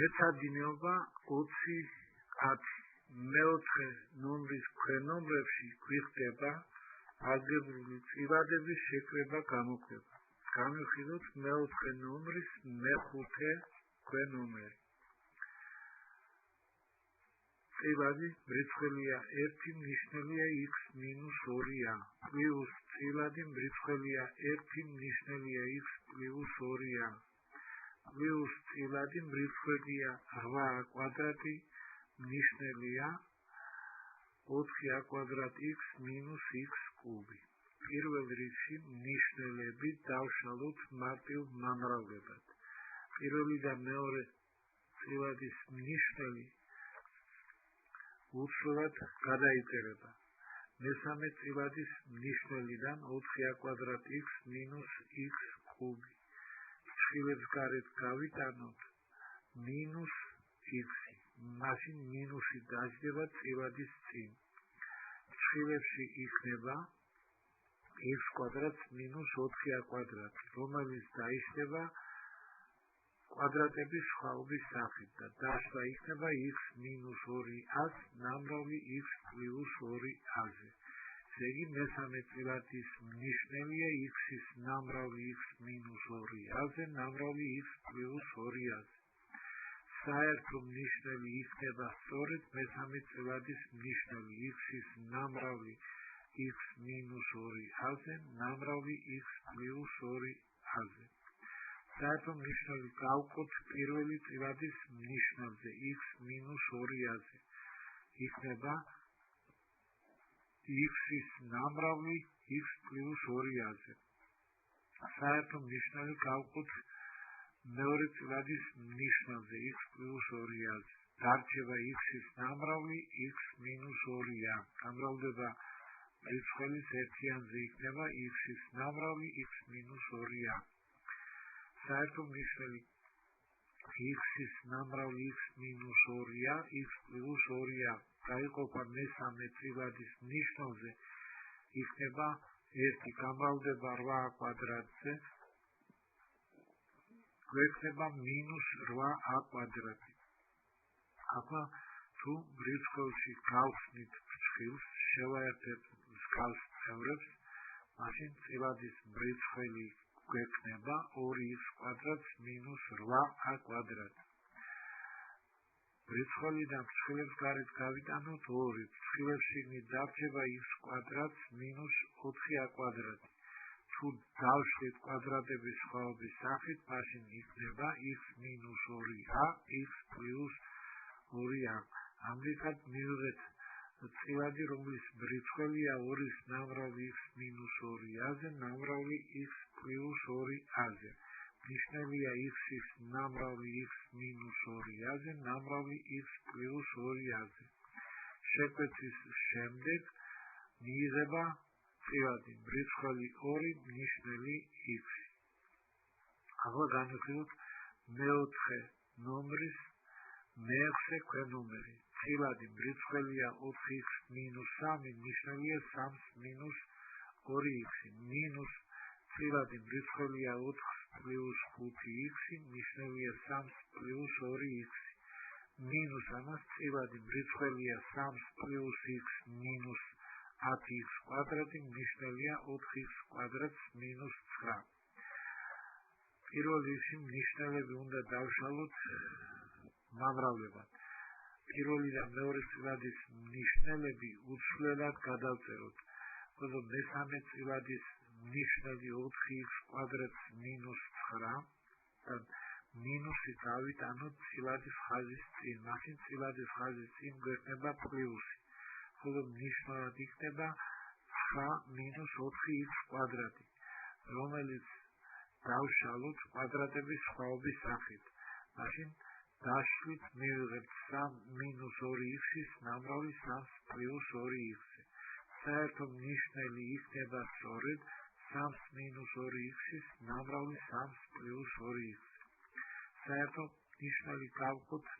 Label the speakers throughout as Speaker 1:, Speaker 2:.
Speaker 1: მეცადინეობა 20 10 მეოთხე ნომრის ქვენომრებში გვიხდება ალგებრული წილადების შეკრება გამოქვება. განვიხილოთ მეოთხე ნომრის მეხუთე ქვენომერი. წილადი მრიცხველია 1 მნიშვნელია x-2-ა პლუს წილადი მრიცხველია 1 მნიშვნელია x+2-ა პლუს წილადი მრიცხველია 8 კვადრატი მნიშვნელია 4a კვადრატ x minus x კუბი. პირველ რიგში ნიშნულები დავშალოთ მარტივ მომრავლებად. პირველი და მეორე წილადის ნიშნული უცვლად გადაიწერება. მესამე წილადის ნიშნულიდან 4a კვადრატ x minus x კუბი. ცხრილებს გარეთ გავიტანოთ minus x. მაშინ მინუსი დაждდება წილადის წინ. ცხრილებში იქნება x კვადრატ minus 4a კვადრატი, რომელიც დაიშლება კვადრატების სხვაობის სახით და დაშლა იქნება x minus 2a ნამრავლი x plus 2a-ზე. ესე იგი მესამე წილადის ნიშნულია x-ის ნამრავლი x minus 2a-ზე ნამრავლი x plus 2a-ზე. საერთო ნიშნული იქნება სწორედ მესამე წილადის ნიშნული x-ის ნამრავლი x minus 2a-ზე ნამრავლი x plus 2a-ზე. საერთო ნიშნული გავყოთ პირველი წილადის ნიშნულზე x minus 2a-ზე. იქნება x-ის ნამრავლი x plus 2a-ზე. საერთო ნიშნული გავყოთ მეორე წილადის ნიშნულზე x plus 2a-ზე. დარჩება x-ის ნამრავლი x minus 2a. გამრავლდება რიცხვის ერთიანზე იქნება x-ის ნამრავლი x minus 2a. საერთო ნიშნული x-ის ნამრავლი x minus 2a x plus 2a გაიყოფა მესამე წილადის ნიშნულზე იქნება 1 გამრავლდება 8 კვადრატზე გვექნება minus 8a კვადრატი. ახლა თუ რიცხვებში გავხსნით ფრჩხილს შევაერთებთ მსგავს წევრებს, მაშინ წილადის რიცხველი გვექნება 2x კვადრატ minus 8a კვადრატი. რიცხვებიდან ფრჩხილებს გარეთ გავიტანოთ 2. ფრჩხილებში შიგნით დარჩება x კვადრატ minus 4a კვადრატი. თუ დავშლით კვადრატების სხვაობის სახით, მაშინ იქნება x minus 2a x plus 2a. ამრიგად მივიღეთ წილადი, რომლის რიცხვებია 2-ის ნამრავლი x minus 2a-ზე ნამრავლი x plus 2a-ზე. ნიშნულია x-ის ნამრავლი x minus 2a-ზე ნამრავლი x plus 2a-ზე. შეკვეცის შემდეგ მიიღება წილადი რიცხველი 2 ნიშნული x. ახლა განვიხილოთ მეოთხე ნომრის მეექვსე ქვენომერი. წილადი რიცხველია 4x minus 3 ნიშნულია 3 minus 2x minus წილადი რიცხველია 4 plus 5x ნიშნულია 3 plus 2x minus ამას წილადი რიცხველია 3 plus x minus 10x კვადრატი ნიშნულია 4x კვადრატ minus 9. პირველ რიგში ნიშნულები უნდა დავშალოთ მომრავლებად. პირველი და მეორე წილადის ნიშნულები უცვლელად გადავწეროთ. ხოლო მესამე წილადის ნიშნული 4x კვადრატ minus 9 და მინუსი გავიტანოთ წილადის ხაზის წინ. მაშინ წილადის ხაზის წინ გვექნება პლუსი. ხოლო ნიშნულად იქნება 9 minus 4x კვადრატი, რომელიც დავშალოთ კვადრატების სხვაობის სახით. მაშინ დაშლით მივიღებთ 3 minus 2x-ის ნამრავლი 3 plus 2x-ზე. საერთო ნიშნული იქნება სწორედ 3 minus 2x-ის ნამრავლი 3 plus 2x-ზე. საერთო ნიშნული გავყოთ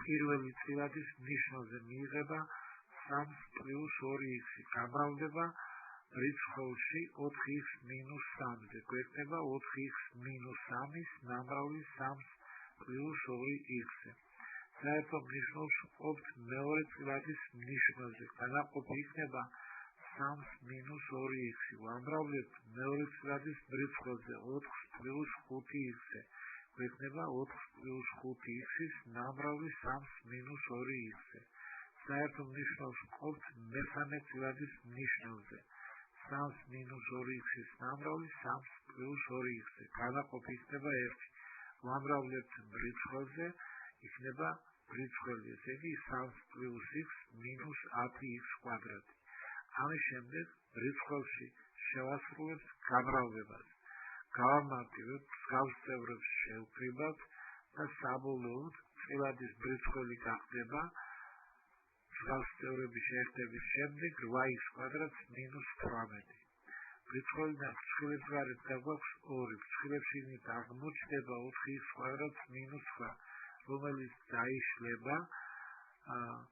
Speaker 1: პირველი წილადის ნიშნულზე მიიღება 3 plus 2x. გამრავლდება რიცხვში 4x minus 3-ზე. გვექნება 4x minus 3-ის ნამრავლი 3 პლუს 2x-ზე. საერთო მნიშვნელს ყოფთ მეორე წილადის მნიშვნელზე. განაყოფი იქნება 3 მინუს 2x-ი. ვამრავლებთ მეორე წილადის მრეწველზე 4 პლუს 5x-ზე. გვექნება 4 პლუს 5x-ის ნამრავლი 3 მინუს 2x-ზე. საერთო მნიშვნელს ყოფთ მესამე წილადის მნიშვნელზე. 3 მინუს 2x-ის ნამრავლი 3 პლუს 2x-ზე. განაყოფი იქნება 1. ვამრავლებთ მრეწველზე იქნება მრეწველი, ესე იგი 3 პლუს x მინუს 10x კვადრატი. ამის შემდეგ მრეწველში შევასრულებთ გამრავლებას. გავამარტივებთ მსგავს წევრებს შევკრიბავთ და საბოლოოდ წილადის მრეწველი გახდება მსგავს წევრების შეერთების შემდეგ 8x კვადრატს მინუს 18. მრეწველიდან ფრჩხილებს გარეთ გაგვაქვს 2. ფრჩხილებს აღმოჩნდება 4x კვადრატს მინუს 9, რომელიც დაიშლება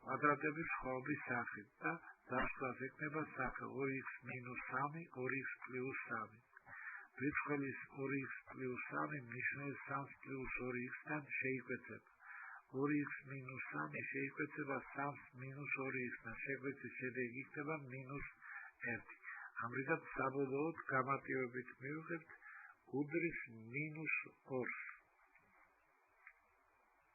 Speaker 1: კვადრატების სხვაობის სახით და დასვლას ექნება სახე 2x მინუს 3, 2x პლუს 3. მრეწველის 2x პლუს 3 მნიშვნელის 3 პლუს 2x-თან შეიკვეცება. 2x მინუს 3 შეიკვეცება 3 მინუს 2x-თან. შეკვეცის შედეგი იქნება მინუს 1. ამრიგად საბოლოოდ გამარტივებით მივიღებთ უდრის მინუს 2-ს.